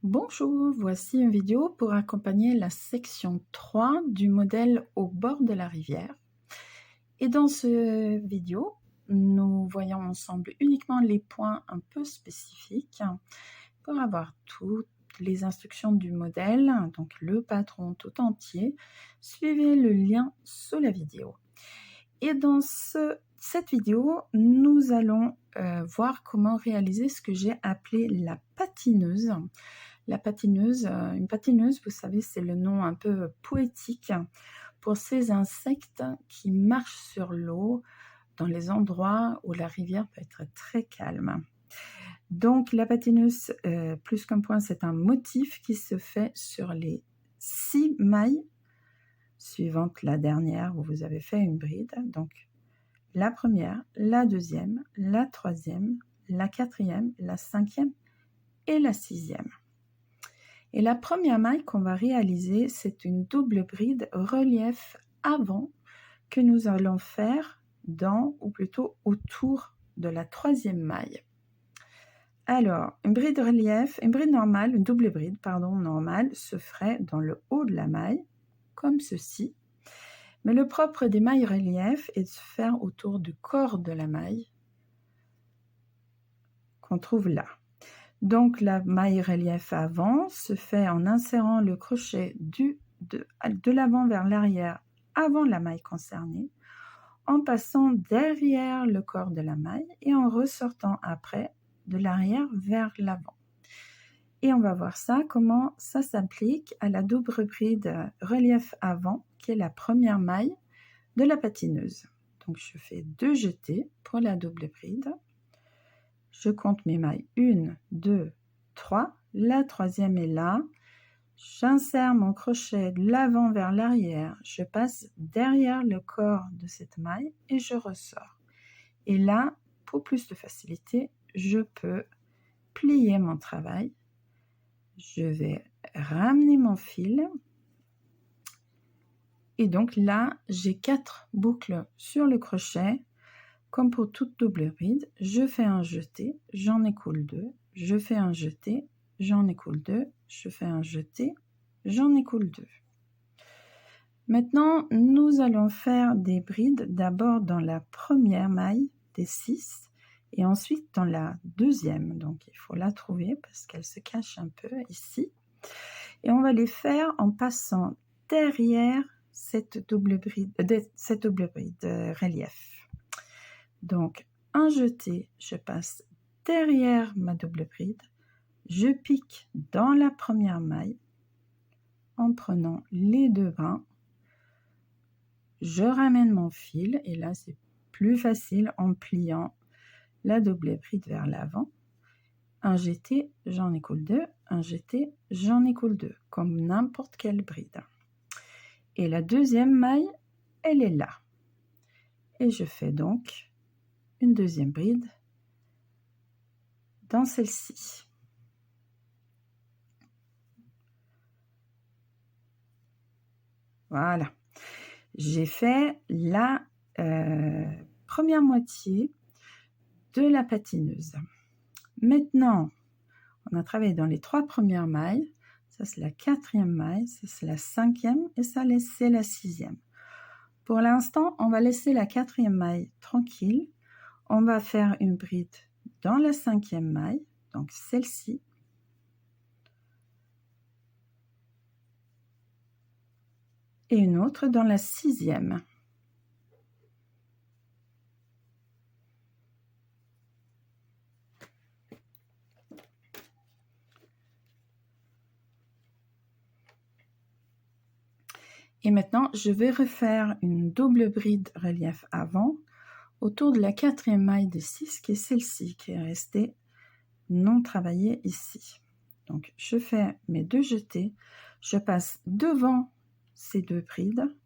Bonjour, voici une vidéo pour accompagner la section 3 du modèle au bord de la rivière. Et dans cette vidéo, nous voyons ensemble uniquement les points un peu spécifiques pour avoir toutes les instructions du modèle, donc le patron tout entier. Suivez le lien sous la vidéo. Et dans cette vidéo, nous allons voir comment réaliser ce que j'ai appelé la patineuse. La patineuse, une patineuse, vous savez, c'est le nom un peu poétique pour ces insectes qui marchent sur l'eau dans les endroits où la rivière peut être très calme. Donc la patineuse, plus qu'un point, c'est un motif qui se fait sur les 6 mailles suivantes la dernière où vous avez fait une bride. Donc la première, la deuxième, la troisième, la quatrième, la cinquième et la sixième. Et la première maille qu'on va réaliser, c'est une double bride relief avant que nous allons faire dans, ou plutôt autour de la troisième maille. Alors, une bride relief, une bride normale, une double bride, pardon, normale, se ferait dans le haut de la maille, comme ceci. Mais le propre des mailles relief est de se faire autour du corps de la maille, qu'on trouve là. Donc la maille relief avant se fait en insérant le crochet de l'avant vers l'arrière avant la maille concernée, en passant derrière le corps de la maille et en ressortant après de l'arrière vers l'avant. Et on va voir ça, comment ça s'applique à la double bride relief avant, qui est la première maille de la patineuse. Donc je fais 2 jetés pour la double bride. Je compte mes mailles, 1, 2, 3, la troisième est là, j'insère mon crochet de l'avant vers l'arrière, je passe derrière le corps de cette maille et je ressors. Et là, pour plus de facilité, je peux plier mon travail, je vais ramener mon fil et donc là, j'ai 4 boucles sur le crochet. Comme pour toute double bride, je fais un jeté, j'en écoule 2, je fais un jeté, j'en écoule 2, je fais un jeté, j'en écoule 2. Maintenant, nous allons faire des brides d'abord dans la première maille des 6 et ensuite dans la deuxième. Donc, il faut la trouver parce qu'elle se cache un peu ici. Et on va les faire en passant derrière cette double bride relief. Donc, un jeté, je passe derrière ma double bride, je pique dans la première maille en prenant les 2 brins, je ramène mon fil et là c'est plus facile en pliant la double bride vers l'avant. Un jeté, j'en écoule 2, un jeté, j'en écoule 2, comme n'importe quelle bride. Et la deuxième maille, elle est là. Et je fais donc une deuxième bride dans celle-ci. Voilà, j'ai fait la première moitié de la patineuse. Maintenant, on a travaillé dans les 3 premières mailles. Ça, c'est la 4e maille, ça, c'est la 5e et ça, c'est la 6e. Pour l'instant, on va laisser la 4e maille tranquille. On va faire une bride dans la 5e maille, donc celle-ci. Et une autre dans la 6e. Et maintenant, je vais refaire une double bride relief avant autour de la 4e maille de 6, qui est celle-ci, qui est restée non travaillée ici. Donc, je fais mes 2 jetés, je passe devant ces 2 brides,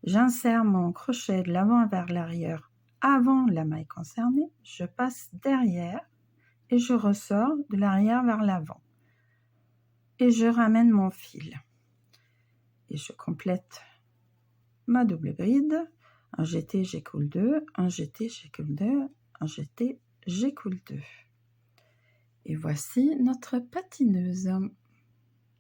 j'insère mon crochet de l'avant vers l'arrière avant la maille concernée, je passe derrière et je ressors de l'arrière vers l'avant. Et je ramène mon fil. Et je complète ma double bride. Un jeté, j'écoule 2, un jeté, j'écoule 2, un jeté, j'écoule 2. Et voici notre patineuse.